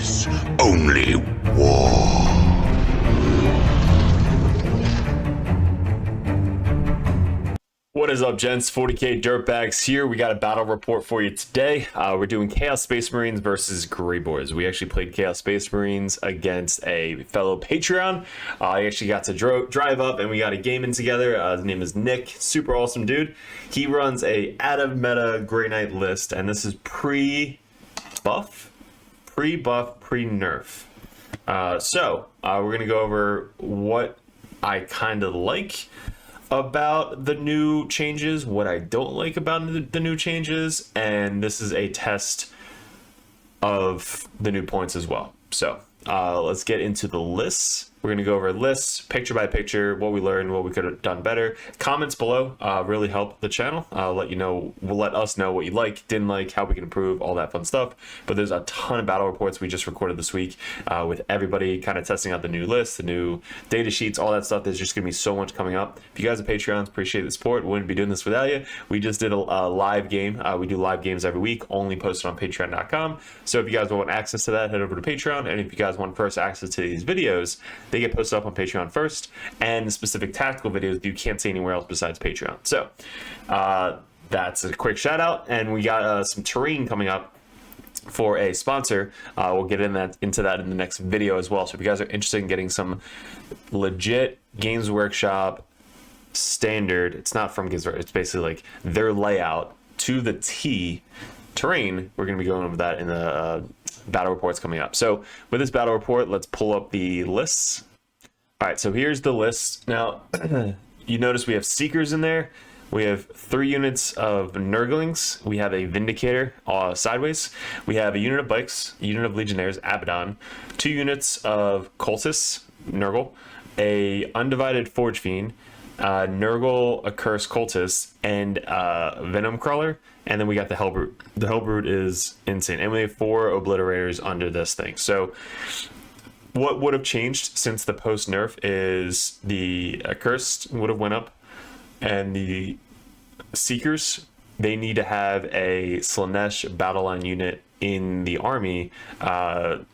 is only war. What is up, gents? 40k Dirtbags here. We got a battle report for you today. We're doing Chaos Space Marines versus Grey Boars. We actually played Chaos Space Marines against a fellow Patreon. I actually got to drive up and we got a game in together. His name is Nick. Super awesome dude. He runs a out of meta Grey Knight list, and this is pre-buff, pre-nerf. So we're going to go over what I kind of like about the new changes, what I don't like about the new changes, and this is a test of the new points as well. So let's get into the lists. We're going to go over lists, picture by picture, what we learned, what we could have done better. Comments below really help the channel. Let us know what you like, didn't like, how we can improve, all that fun stuff. But there's a ton of battle reports we just recorded this week with everybody kind of testing out the new lists, the new data sheets, all that stuff. There's just going to be so much coming up. If you guys are Patreons, appreciate the support. We wouldn't be doing this without you. We just did a live game. We do live games every week, only posted on patreon.com. So if you guys want access to that, head over to Patreon. And if you guys want first access to these videos, they get posted up on Patreon first, and specific tactical videos you can't see anywhere else besides Patreon. So that's a quick shout out, and we got some terrain coming up for a sponsor. We'll get into that in the next video as well. So if you guys are interested in getting some legit Games Workshop standard, it's not from Games Workshop, it's basically like their layout to the T terrain, we're going to be going over that in the battle reports coming up. So with this battle report, let's pull up the lists. All right, so here's the list. Now, you notice we have Seekers in there. We have 3 units of Nurglings. We have a Vindicator sideways. We have a unit of Bikes, a unit of Legionnaires, Abaddon, 2 units of Cultists, Nurgle, a Undivided Forge Fiend, Nurgle, a Cursed Cultist, and Venom Crawler, and then we got the Hellbrute. The Hellbrute is insane, and we have 4 Obliterators under this thing. So what would have changed since the post nerf is the Cursed would have went up, and the Seekers, they need to have a Slaanesh battle line unit in the army,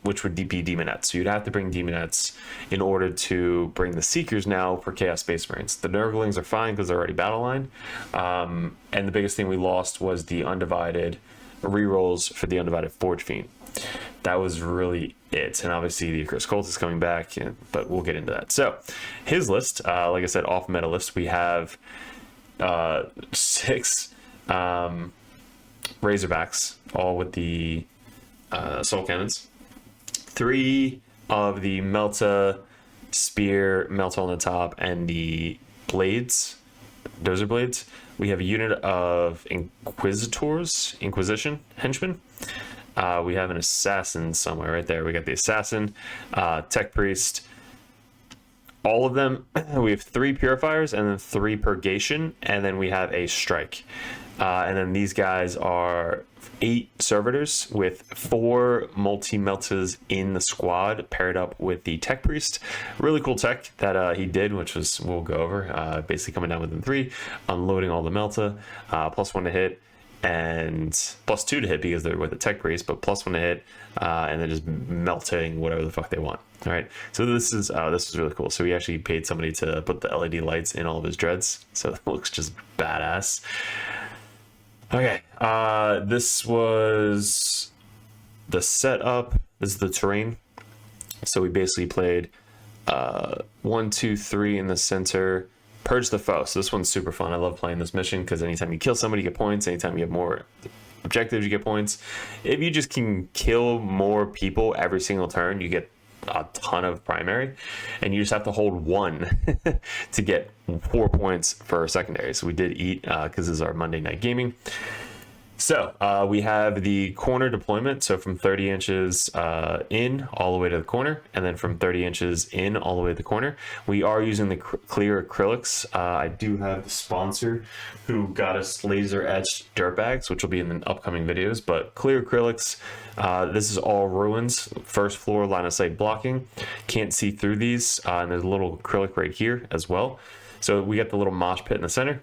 which would be Demonettes. So you'd have to bring Demonettes in order to bring the Seekers now for Chaos Space Marines. The Nurglings are fine because they're already battle line. And the biggest thing we lost was the Undivided rerolls for the Undivided Forge Fiend. That was really it. And obviously the Cursed Cult is coming back, but we'll get into that. So his list, like I said, off meta list, we have 6 Razorbacks, all with the soul cannons, 3 of the Melta spear, Melta on the top, and the blades, dozer blades. We have a unit of Inquisition henchmen. We have an assassin somewhere right there. We got the assassin, tech priest, all of them. We have 3 purifiers and then 3 purgation, and then we have a strike. And then these guys are 8 servitors with 4 multi-meltas in the squad paired up with the tech priest. Really cool tech that he did, which was, we'll go over, basically coming down within 3, unloading all the melta, +1 to hit, and +2 to hit because they're with the tech priest, but +1 to hit, and then just melting whatever the fuck they want. All right, so this is really cool. So we actually paid somebody to put the LED lights in all of his dreads, so it looks just badass. Okay, this was the setup. This is the terrain. So we basically played 1, 2, 3 in the center. Purge the foe. So this one's super fun. I love playing this mission because anytime you kill somebody, you get points. Anytime you have more objectives, you get points. If you just can kill more people every single turn, you get a ton of primary, and you just have to hold 1 to get 4 points for secondary. So we did eat because this is our Monday night gaming. So we have the corner deployment. So from 30 inches in all the way to the corner, and then from 30 inches in all the way to the corner. We are using the clear acrylics. I do have the sponsor who got us laser etched Dirtbags, which will be in the upcoming videos, but clear acrylics. This is all ruins, first floor line of sight blocking. Can't see through these, and there's a little acrylic right here as well. So we got the little mosh pit in the center.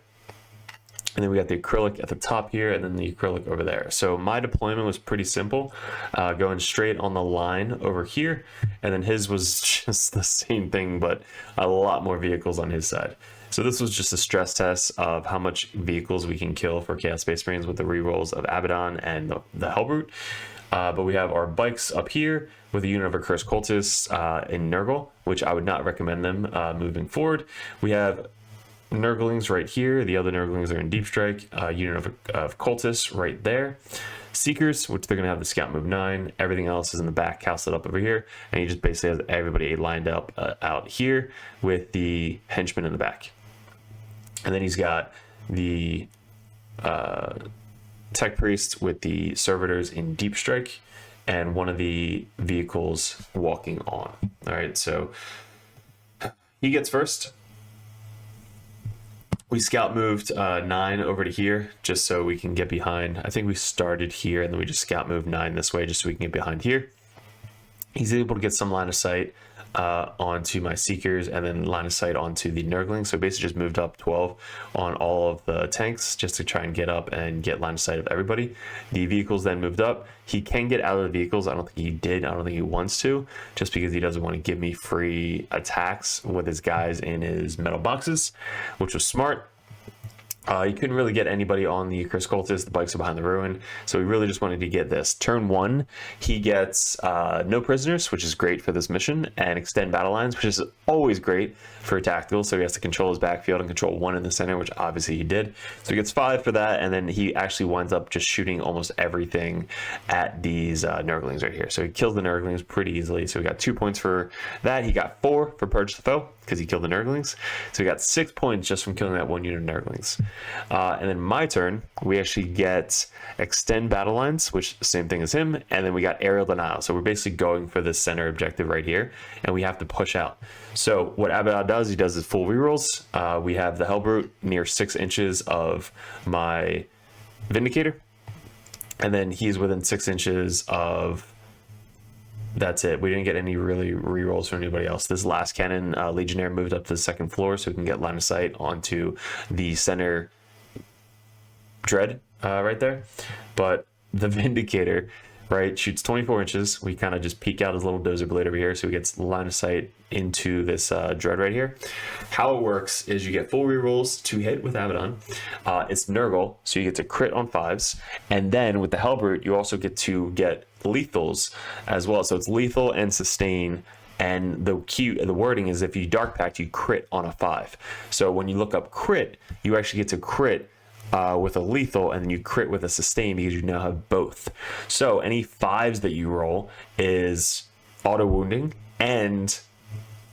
And then we got the acrylic at the top here, and then the acrylic over there. So my deployment was pretty simple, going straight on the line over here. And then his was just the same thing, but a lot more vehicles on his side. So this was just a stress test of how much vehicles we can kill for Chaos Space Marines with the rerolls of Abaddon and the Hellbrute. But we have our bikes up here with a unit of Accursed Cultists in Nurgle, which I would not recommend them moving forward. We have Nurglings right here. The other Nurglings are in Deep Strike. Unit of Cultists right there. Seekers, which they're going to have the Scout move 9. Everything else is in the back, casted up over here. And he just basically has everybody lined up out here with the Henchmen in the back. And then he's got the Tech Priest with the Servitors in Deep Strike and one of the vehicles walking on. All right, so he gets first. We scout moved 9 over to here just so we can get behind. I think we started here and then we just scout moved 9 this way just so we can get behind here. He's able to get some line of sight onto my Seekers and then line of sight onto the Nurgling. So basically just moved up 12 on all of the tanks just to try and get up and get line of sight of everybody. The vehicles then moved up. He can get out of the vehicles. I don't think he did. I don't think he wants to, just because he doesn't want to give me free attacks with his guys in his metal boxes, which was smart. He couldn't really get anybody on the Accursed Cultists. The bikes are behind the ruin, so we really just wanted to get this. Turn 1, he gets no prisoners, which is great for this mission, and extend battle lines, which is always great for tactical. So he has to control his backfield and control 1 in the center, which obviously he did. So he gets 5 for that, and then he actually winds up just shooting almost everything at these Nurglings right here. So he kills the Nurglings pretty easily. So we got 2 points for that. He got 4 for Purge the Foe, because he killed the Nurglings. So we got 6 points just from killing that 1 unit of Nurglings. And then my turn, we actually get extend battle lines, which same thing as him, and then we got aerial denial. So we're basically going for this center objective right here, and we have to push out. So what Abaddon does, he does his full rerolls. We have the Hellbrute near 6 inches of my Vindicator, and then he's within 6 inches of... That's it. We didn't get any really rerolls from anybody else. This last cannon Legionnaire moved up to the 2nd floor so we can get line of sight onto the center dread right there. But the Vindicator, right, shoots 24 inches. We kind of just peek out his little dozer blade over here so he gets line of sight into this dread right here. How it works is you get full rerolls to hit with Abaddon. It's Nurgle, so you get to crit on 5s. And then with the Hellbrute, you also get to get lethals as well. So it's lethal and sustain. And the wording is if you Dark Pact, you crit on a 5. So when you look up crit, you actually get to crit with a lethal, and then you crit with a sustain because you now have both. So any 5s that you roll is auto wounding and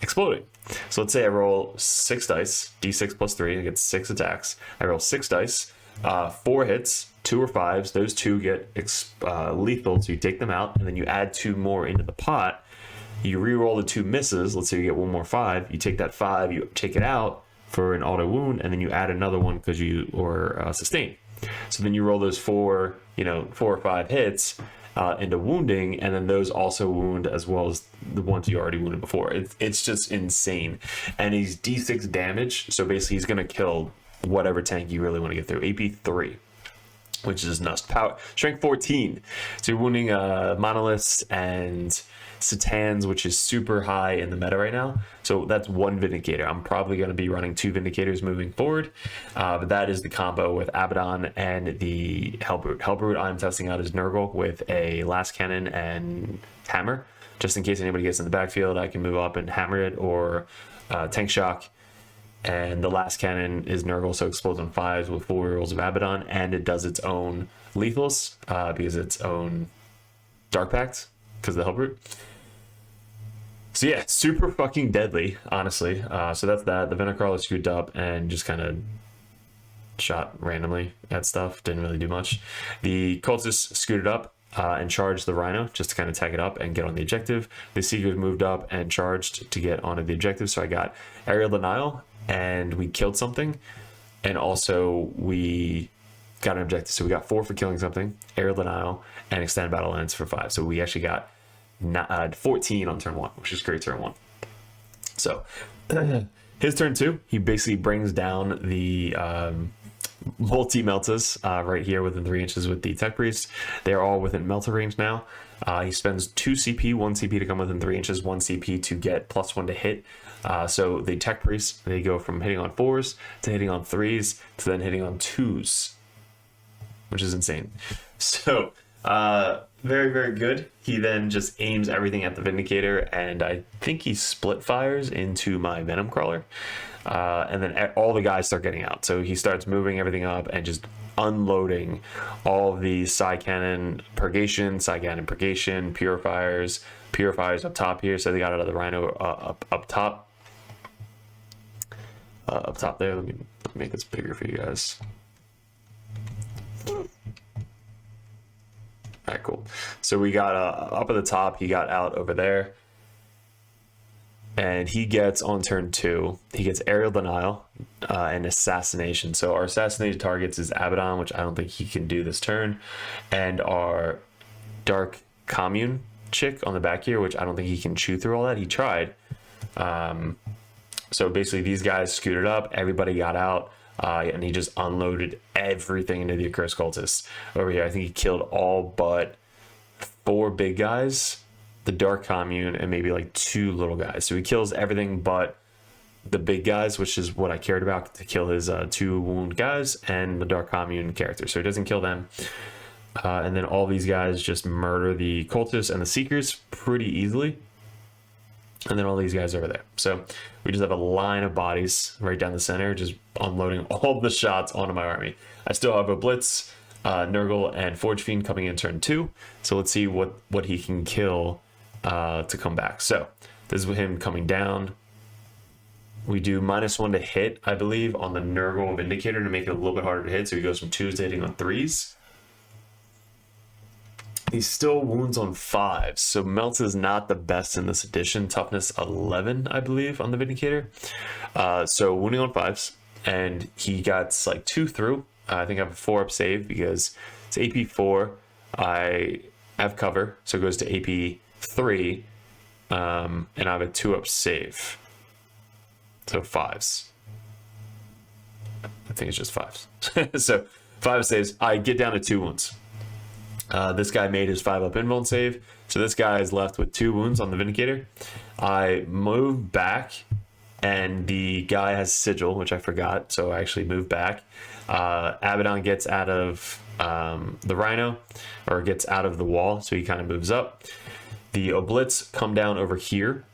exploding. So let's say I roll 6 dice, d6 plus 3, I get 6 attacks. I roll 6 dice, 4 hits, 2 or 5s. Those 2 get lethal, so you take them out, and then you add 2 more into the pot. You re-roll the 2 misses. Let's say you get 1 more 5. You take that 5, you take it out for an auto wound, and then you add another one because you sustain. So then you roll those 4 or 5 hits into wounding, and then those also wound as well as the ones you already wounded before. It's just insane. And he's d6 damage, so basically he's gonna kill whatever tank you really want to get through. AP 3, which is nuts. Power strength 14, so you're wounding monoliths and Satans, which is super high in the meta right now. So that's 1 Vindicator. I'm probably going to be running 2 Vindicators moving forward, but that is the combo with Abaddon and the Hellbrute. Hellbrute I'm testing out as Nurgle with a Last Cannon and Hammer, just in case anybody gets in the backfield. I can move up and hammer it, or Tank Shock. And the Last Cannon is Nurgle, so it explodes on 5s with full rerolls of Abaddon, and it does its own lethals because its own Dark Pact because of the Hellbrute. So yeah, super fucking deadly, honestly. So that's that. The Venercrawler scooped up and just kind of shot randomly at stuff. Didn't really do much. The Cultists scooted up and charged the Rhino just to kind of tag it up and get on the objective. The Seekers moved up and charged to get onto the objective. So I got Aerial Denial, and we killed something. And also we got an objective. So we got 4 for killing something, Aerial Denial, and Extended Battle Lines for 5. So we actually got 14 on turn 1, which is great turn 1. So his turn 2, he basically brings down the multi-meltas right here within 3 inches with the Tech Priest. They're all within melta range now. He spends 2 CP, 1 CP to come within 3 inches, 1 CP to get +1 to hit. So the Tech Priest, they go from hitting on 4s to hitting on 3s to then hitting on 2s, which is insane. So very, very good. He then just aims everything at the Vindicator, and I think he split fires into my Venom Crawler. And then all the guys start getting out. So he starts moving everything up and just unloading all of the side cannon purgation, purifiers up top here. So they got out of the Rhino up top. Up top there. Let me make this bigger for you guys. All right, cool. So we got up at the top. He got out over there. And he gets on turn 2, he gets Aerial Denial and Assassination. So our assassinated targets is Abaddon, which I don't think he can do this turn, and our Dark Commune chick on the back here, which I don't think he can chew through all that. He tried. So basically these guys scooted up, everybody got out, and he just unloaded everything into the Accursed Cultists. Over here, I think he killed all but 4 big guys, the Dark Commune, and maybe like 2 little guys. So he kills everything but the big guys, which is what I cared about, to kill his 2 wound guys and the Dark Commune character. So he doesn't kill them. And then all these guys just murder the cultists and the seekers pretty easily. And then all these guys over there. So we just have a line of bodies right down the center, just unloading all the shots onto my army. I still have a Blitz, Nurgle, and Forge Fiend coming in turn 2. So let's see what he can kill to come back. So this is with him coming down. We do -1 to hit, I believe, on the Nurgle Vindicator to make it a little bit harder to hit. So he goes from 2s to hitting on 3s. He still wounds on 5s, so Melt is not the best in this edition. Toughness 11, I believe, on the Vindicator. So wounding on 5s, and he got like 2 through. I think I have a 4-up save because it's AP 4. I have cover, so it goes to AP 3, and I have a 2-up save. So 5s. I think it's just 5s. So 5 saves. I get down to 2 wounds. This guy made his 5-up invuln save, so this guy is left with 2 wounds on the Vindicator. I move back, and the guy has Sigil, which I forgot, so I actually moved back. Abaddon gets out of the Rhino, or gets out of the wall, so he kind of moves up. The Oblitz come down over here.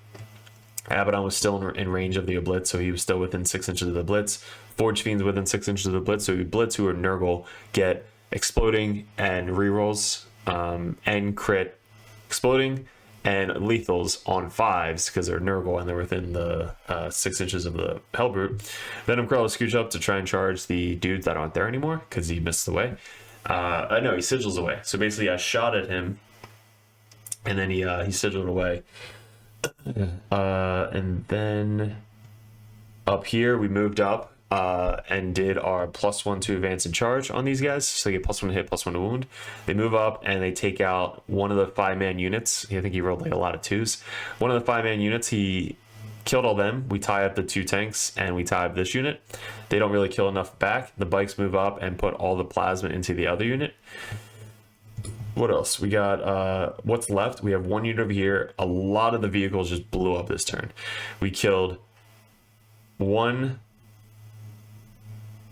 Abaddon was still in range of the Oblitz, so he was still within 6 inches of the Blitz. Forge Fiend's within 6 inches of the Blitz, so Blitz, who are Nurgle, get exploding and rerolls, and crit exploding and lethals on 5s because they're Nurgle and they're within the 6 inches of the Hellbrute. Venom Crawler scooch up to try and charge the dudes that aren't there anymore because he missed the way. No, he sigils away. So basically I shot at him and then he sigiled away. And then up here we moved up and did our +1 to advance and charge on these guys, so they get +1 to hit, +1 to wound. They move up and they take out one of the 5-man units. I think he rolled like a lot of 2s. One of the 5-man units, he killed all them. We tie up the 2 tanks and we tie up this unit. They don't really kill enough back. The bikes move up and put all the plasma into the other unit. What else? We got what's left. We have 1 unit over here. A lot of the vehicles just blew up this turn. We killed one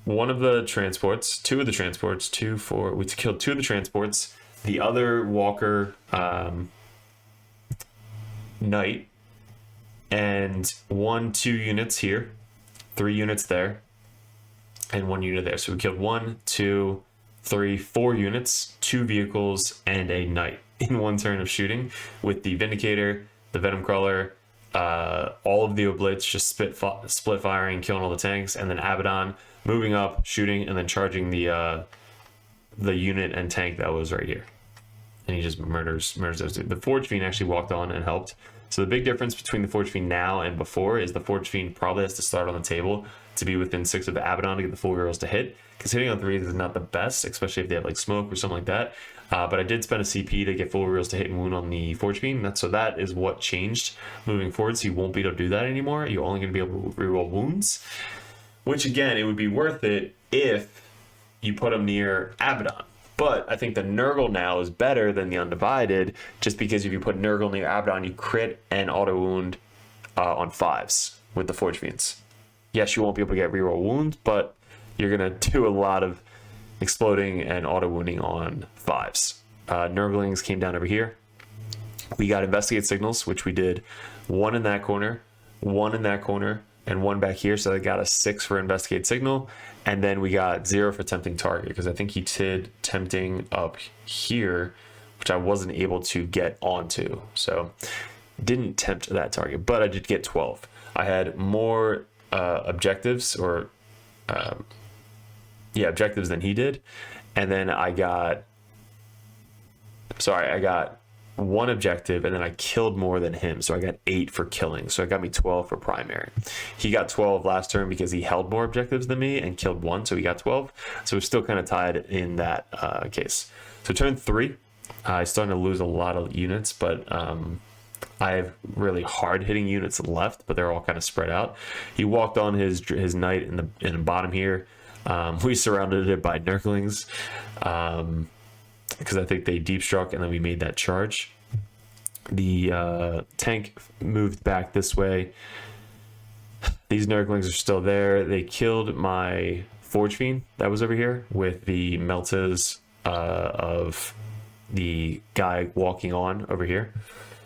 of the transports, 2 of the transports, 2, 4. We killed 2 of the transports. The other Walker Knight, and 1, 2 units here, 3 units there, and 1 unit there. So we killed 1, 2, 3, 4 units, 2 vehicles, and a Knight in 1 turn of shooting with the Vindicator, the Venom Crawler, all of the Oblitz just split firing, killing all the tanks, and then Abaddon moving up, shooting, and then charging the unit and tank that was right here. And he just murders those two. The Forge Fiend actually walked on and helped. So the big difference between the Forge Fiend now and before is the Forge Fiend probably has to start on the table to be within 6 of the Abaddon to get the full rerolls to hit, because hitting on 3s is not the best, especially if they have like smoke or something like that. But I did spend a CP to get full rerolls to hit and wound on the Forge Fiend. So that is what changed moving forward. So you won't be able to do that anymore. You're only going to be able to reroll wounds, which again, it would be worth it if you put him near Abaddon. But I think the Nurgle now is better than the Undivided, just because if you put Nurgle near Abaddon, you crit and auto wound on 5s with the Forge Fiends. Yes, you won't be able to get reroll wounds, but you're going to do a lot of exploding and auto wounding on 5s. Nurglings came down over here. We got Investigate Signals, which we did 1 in that corner, 1 in that corner, and 1 back here. So they got a 6 for Investigate Signal. And then we got 0 for Tempting Target, because I think he did Tempting up here, which I wasn't able to get onto. So didn't tempt that target, but I did get 12. I had more objectives, or objectives than he did. And then I got 1 objective, and then I killed more than him, so I got 8 for killing, so it got me 12 for primary. He got 12 last turn because he held more objectives than me and killed 1, so he got 12. So we're still kind of tied in that case. So turn 3, I starting to lose a lot of units, but I have really hard hitting units left, but they're all kind of spread out. He walked on his knight in the bottom here. We surrounded it by Nurglings, because I think they deep struck, and then we made that charge. The tank moved back this way. These Nurglings are still there. They killed my Forge Fiend that was over here with the Meltas of the guy walking on over here.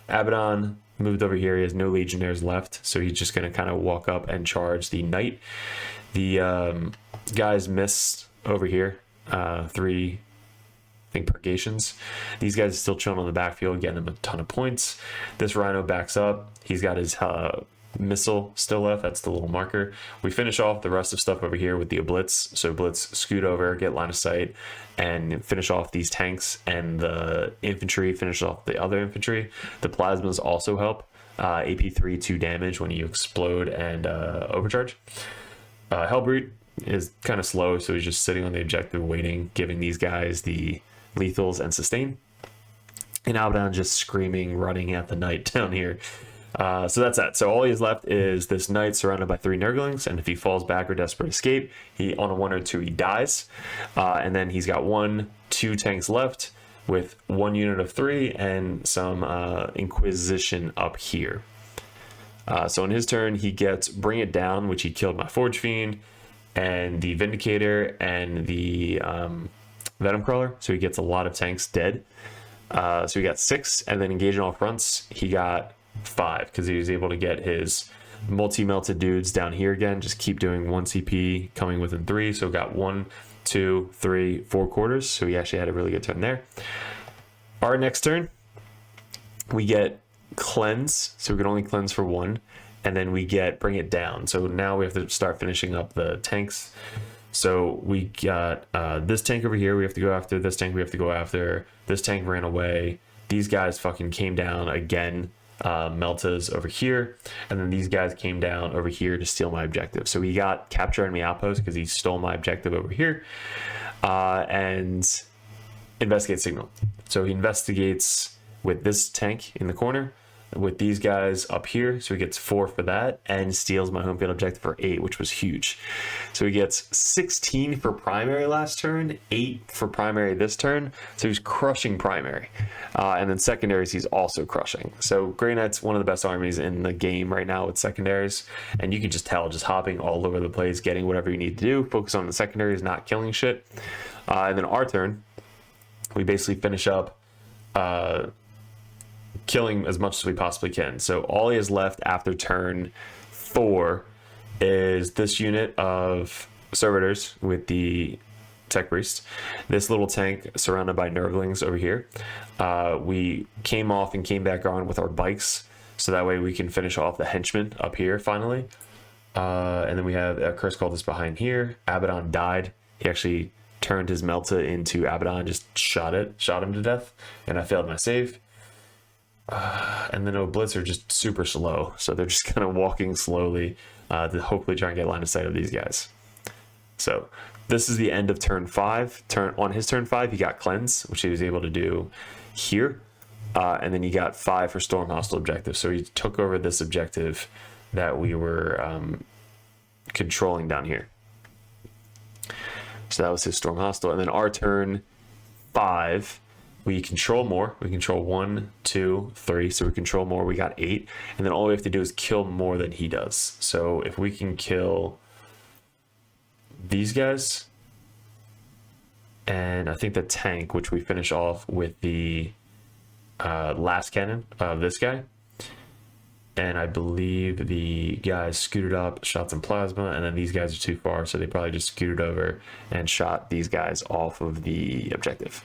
Abaddon moved over here. He has no Legionnaires left, so he's just going to kind of walk up and charge the Knight. The guys missed over here. 3 purgations. These guys are still chilling on the backfield, getting them a ton of points. This Rhino backs up. He's got his missile still left. That's the little marker. We finish off the rest of stuff over here with the Blitz. So Blitz, scoot over, get line of sight, and finish off these tanks. And the infantry finish off the other infantry. The plasmas also help. AP3, 2 damage when you explode and overcharge. Hellbreed is kind of slow, so he's just sitting on the objective waiting, giving these guys the lethals and sustain. And Abaddon just screaming, running at the Knight down here. So that's that. So all he has left is this Knight surrounded by 3 Nurglings, and if he falls back or desperate escape, he on a 1 or 2 he dies. And then he's got 1, 2 tanks left with 1 unit of 3 and some Inquisition up here. So on his turn, he gets Bring It Down, which he killed my Forge Fiend, and the Vindicator, and the Venom Crawler. So he gets a lot of tanks dead. So he got 6, and then engaging all fronts, he got 5, because he was able to get his multi-melted dudes down here again. Just keep doing 1 CP, coming within 3. So got 1, 2, 3, 4 quarters. So he actually had a really good turn there. Our next turn, we get Cleanse, so we can only cleanse for 1, and then we get Bring It Down. So now we have to start finishing up the tanks. So we got this tank over here we have to go after, this tank we have to go after, this tank ran away, these guys fucking came down again, Meltas over here, and then these guys came down over here to steal my objective. So we got Capture Enemy Outpost because he stole my objective over here, and Investigate Signal. So he investigates with this tank in the corner, with these guys up here, so he gets 4 for that, and steals my home field objective for 8, which was huge. So he gets 16 for primary last turn, 8 for primary this turn, so he's crushing primary. And then secondaries he's also crushing. So Grey Knight's one of the best armies in the game right now with secondaries, and you can just tell, just hopping all over the place, getting whatever you need to do, focus on the secondaries, not killing shit. And then our turn, we basically finish up killing as much as we possibly can. So all he has left after turn 4 is this unit of servitors with the Tech Priest, this little tank surrounded by Nurglings over here. We came off and came back on with our bikes, so that way we can finish off the henchmen up here finally. And then we have a Curse Cultist behind here. Abaddon died. He actually turned his Melta into Abaddon, just shot him to death, and I failed my save. And then Blitz are just super slow, so they're just kind of walking slowly to hopefully try and get line of sight of these guys. So this is the end of turn 5. On his turn 5, he got Cleanse, which he was able to do here, and then he got 5 for Storm Hostile objective. So he took over this objective that we were controlling down here. So that was his Storm Hostile. And then our turn 5, we control more. We control 1, 2, 3. So we control more. We got 8. And then all we have to do is kill more than he does. So if we can kill these guys, and I think the tank, which we finish off with the last cannon of this guy. And I believe the guys scooted up, shot some plasma, and then these guys are too far, so they probably just scooted over and shot these guys off of the objective.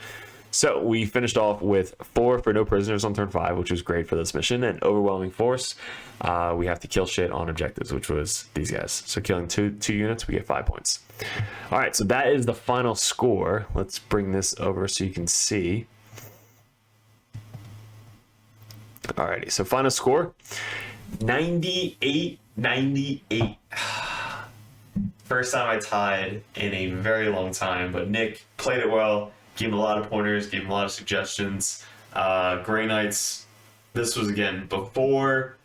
So we finished off with 4 for no prisoners on turn 5, which was great for this mission, and overwhelming force. We have to kill shit on objectives, which was these guys. So killing two units, we get 5 points. All right, so that is the final score. Let's bring this over so you can see. Alrighty, so final score, 98-98. First time I tied in a very long time, but Nick played it well, gave him a lot of pointers, gave him a lot of suggestions. Grey Knights, this was again before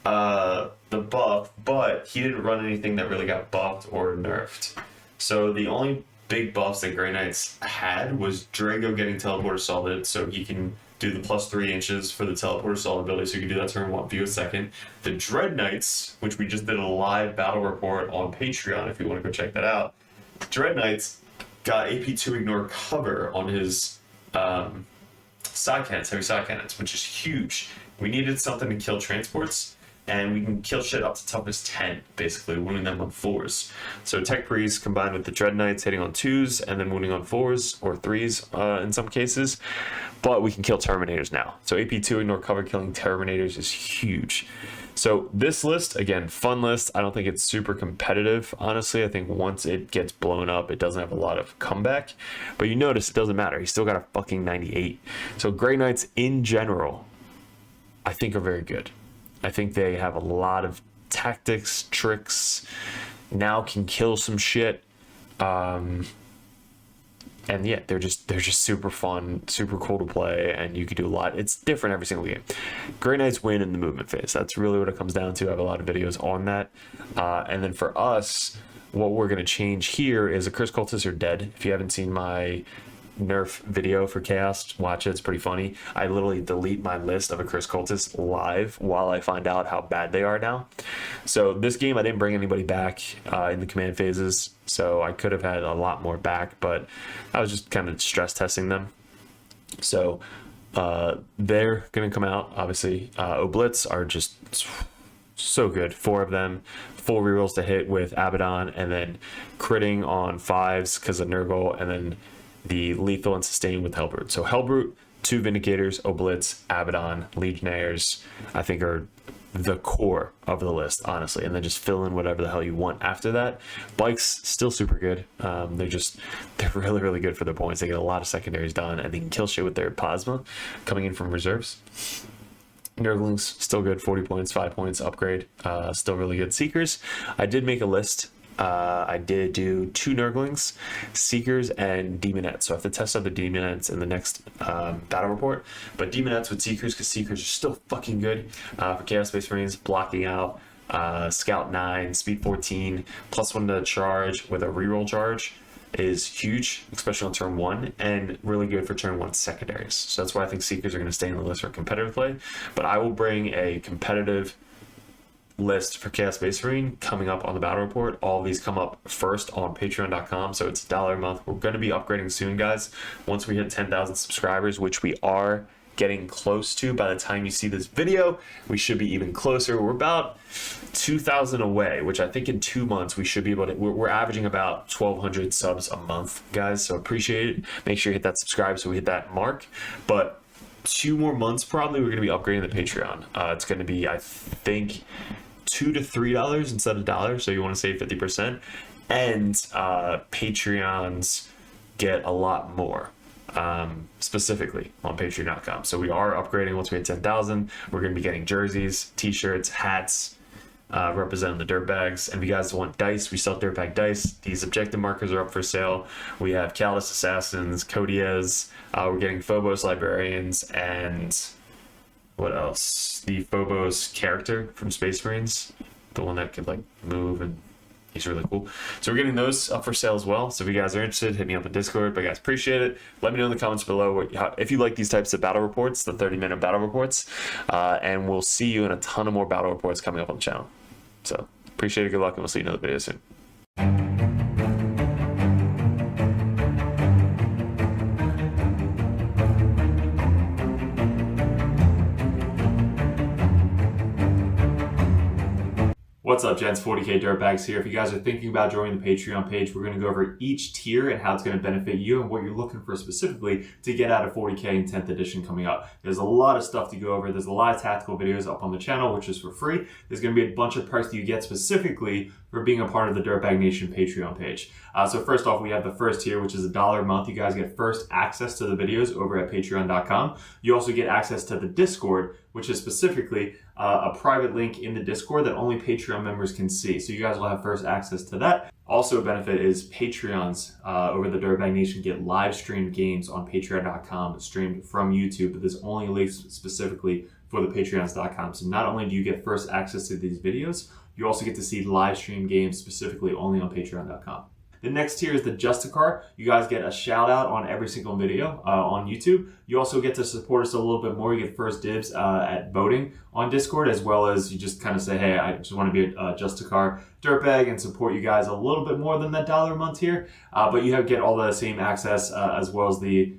the buff, but he didn't run anything that really got buffed or nerfed. So the only big buffs that Grey Knights had was Drago getting teleporter solid, so he can do the +3 inches for the teleporter solid ability, so you can do that turn 1, view a second. The Dread Knights, which we just did a live battle report on Patreon if you want to go check that out. Dread Knights got AP2 ignore cover on his side cannons, heavy side cannons, which is huge. We needed something to kill transports, and we can kill shit up to toughness 10, basically, wounding them on 4s. So Tech Priest combined with the Dread Knights hitting on 2s, and then wounding on 4s or 3s in some cases. But we can kill Terminators now. So AP2 ignore cover killing Terminators is huge. So this list, again, fun list. I don't think it's super competitive, honestly. I think once it gets blown up, it doesn't have a lot of comeback. But you notice it doesn't matter. He's still got a fucking 98. So Grey Knights in general, I think are very good. I think they have a lot of tactics, tricks, now can kill some shit. And yeah, they're just super fun, super cool to play, and you can do a lot. It's different every single game. Grey Knights win in the movement phase. That's really what it comes down to. I have a lot of videos on that. And then for us, what we're going to change here is the Curse Cultists are dead. If you haven't seen my Nerf video for Chaos, watch it. It's pretty funny. I literally delete my list of a Curse Cultist live while I find out how bad they are now. So this game, I didn't bring anybody back in the command phases, so I could have had a lot more back, but I was just kind of stress testing them. So they're going to come out, obviously. Oblitz are just so good. 4 of them, full rerolls to hit with Abaddon, and then critting on 5s because of Nurgle, and then the lethal and sustain with Hellbrute. So Hellbrute, 2 Vindicators, Oblitz, Abaddon, Legionnaires, I think are the core of the list, honestly. And then just fill in whatever the hell you want after that. Bikes, still super good. They're really, really good for their points. They get a lot of secondaries done, and they can kill shit with their plasma coming in from reserves. Nurglings, still good, 40 points, 5 points, upgrade. Still really good. Seekers, I did make a list. I did do 2 Nurglings, Seekers, and Demonettes. So I have to test out the Demonettes in the next battle report. But Demonettes with Seekers, because Seekers are still fucking good for Chaos Space Marines, blocking out, Scout 9, Speed 14, +1 to charge with a reroll charge is huge, especially on turn 1, and really good for turn 1 secondaries. So that's why I think Seekers are going to stay in the list for competitive play. But I will bring a competitive list for Chaos Space Marine coming up on the battle report. All of these come up first on patreon.com, so it's $1 a month. We're going to be upgrading soon, guys, once we hit 10,000 subscribers, which we are getting close to. By the time you see this video, we should be even closer. We're about 2,000 away, which I think in 2 months we should be able to. We're averaging about 1,200 subs a month, guys, so appreciate it. Make sure you hit that subscribe so we hit that mark. But 2 more months probably we're going to be upgrading the Patreon. It's going to be, I think, $2 to $3 instead of $1, so you want to save 50%. And Patreons get a lot more, specifically on patreon.com. So we are upgrading once we hit 10,000. We're going to be getting jerseys, t-shirts, hats, representing the Dirtbags. And if you guys want dice, we sell Dirtbag dice. These objective markers are up for sale. We have Callous Assassins, Codiez, we're getting Phobos Librarians, and what else? The Phobos character from Space Marines, the one that could like move and It's really cool. So we're getting those up for sale as well. So if you guys are interested, hit me up on Discord. But guys, appreciate it. Let me know in the comments below if you like these types of battle reports, the 30-minute battle reports. And we'll see you in a ton of more battle reports coming up on the channel. So appreciate it. Good luck, and we'll see you in another video soon. What's up, gents? 40k Dirtbags here. If you guys are thinking about joining the Patreon page, we're going to go over each tier and how it's going to benefit you and what you're looking for specifically to get out of 40k in 10th edition coming up. There's a lot of stuff to go over. There's a lot of tactical videos up on the channel, which is for free. There's going to be a bunch of perks that you get specifically for being a part of the Dirtbag Nation Patreon page. So first off, we have the first tier, which is $1 a month. You guys get first access to the videos over at patreon.com. You also get access to the Discord, which is specifically a private link in the Discord that only Patreon members can see. So you guys will have first access to that. Also a benefit is Patreons over the Dirtbag Nation get live streamed games on patreon.com streamed from YouTube, but this only links specifically for the patreons.com. So not only do you get first access to these videos, you also get to see live stream games specifically only on patreon.com. The next tier is the Justicar. You guys get a shout out on every single video on YouTube. You also get to support us a little bit more. You get first dibs at voting on Discord, as well as you just kind of say, hey, I just want to be a Justicar Dirtbag and support you guys a little bit more than that $1 a month tier. But you get all the same access as well as the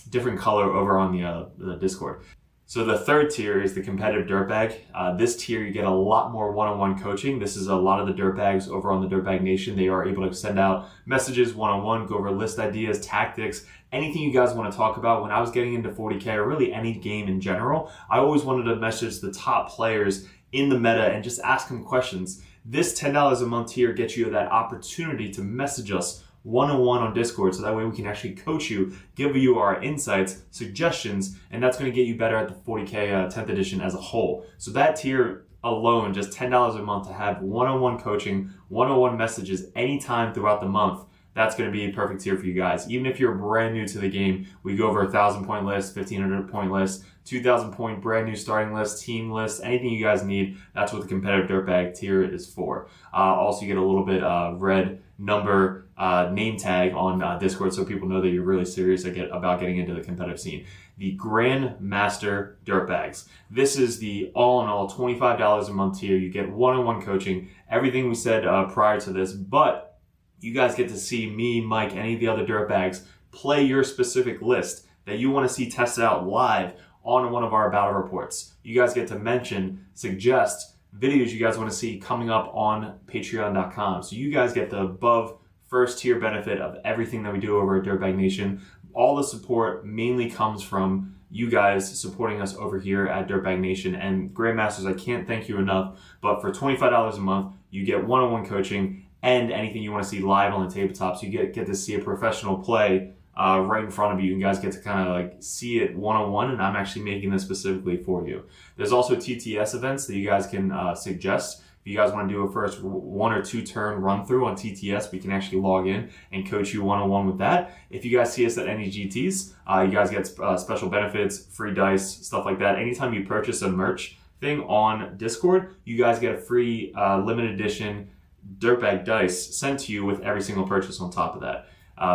different color over on the Discord. So the third tier is the competitive Dirtbag. This tier, you get a lot more one-on-one coaching. This is a lot of the Dirtbags over on the Dirtbag Nation. They are able to send out messages one-on-one, go over list ideas, tactics, anything you guys want to talk about. When I was getting into 40k, or really any game in general, I always wanted to message the top players in the meta and just ask them questions. This $10 a month tier gets you that opportunity to message us one-on-one on Discord, so that way we can actually coach you, give you our insights, suggestions, and that's going to get you better at the 40k 10th edition as a whole. So that tier alone, just $10 a month to have one-on-one coaching, one-on-one messages anytime throughout the month, that's going to be a perfect tier for you guys. Even if you're brand new to the game, we go over 1,000 point list, 1,500 point list, 2,000 point brand new starting list, team list, anything you guys need. That's what the competitive Dirtbag tier is for. Also, you get a little bit red number name tag on Discord, so people know that you're really serious about getting into the competitive scene. The Grandmaster Dirtbags. This is the all-in-all $25 a month tier. You get one-on-one coaching, everything we said prior to this, but you guys get to see me, Mike, any of the other Dirtbags play your specific list that you want to see tested out live on one of our battle reports. You guys get to mention, suggest videos you guys want to see coming up on patreon.com. So you guys get the above first tier benefit of everything that we do over at Dirtbag Nation. All the support mainly comes from you guys supporting us over here at Dirtbag Nation. And Grandmasters, I can't thank you enough, but for $25 a month, you get one-on-one coaching and anything you want to see live on the tabletop. So you get to see a professional play right in front of you. You guys get to kind of like see it one-on-one, and I'm actually making this specifically for you. There's also TTS events that you guys can suggest. If you guys want to do a first 1 or 2 turn run through on TTS, we can actually log in and coach you one-on-one with that. If you guys see us at any GTs, you guys get special benefits, free dice, stuff like that. Anytime you purchase a merch thing on Discord, you guys get a free limited edition Dirtbag dice sent to you with every single purchase on top of that.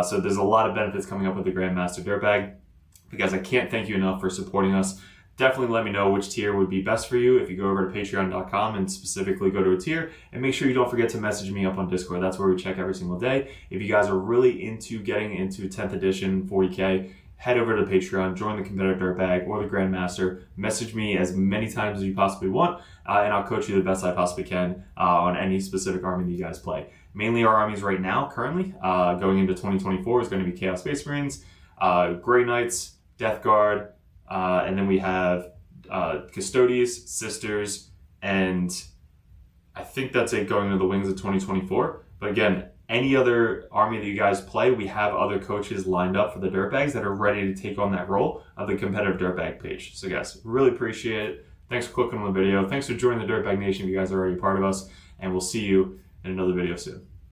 So there's a lot of benefits coming up with the Grandmaster Dirtbag. Because I can't thank you enough for supporting us. Definitely let me know which tier would be best for you if you go over to patreon.com and specifically go to a tier. And make sure you don't forget to message me up on Discord. That's where we check every single day. If you guys are really into getting into 10th edition 40k, head over to Patreon, join the competitive Dirtbag or the Grandmaster. Message me as many times as you possibly want, and I'll coach you the best I possibly can on any specific army that you guys play. Mainly our armies right now, currently, going into 2024, is going to be Chaos Space Marines, Grey Knights, Death Guard, and then we have Custodes, Sisters, and I think that's it going into the Wings of 2024. But again, any other army that you guys play, we have other coaches lined up for the Dirtbags that are ready to take on that role of the competitive Dirtbag page. So guys, really appreciate it. Thanks for clicking on the video. Thanks for joining the Dirtbag Nation if you guys are already a part of us. And we'll see you in another video soon.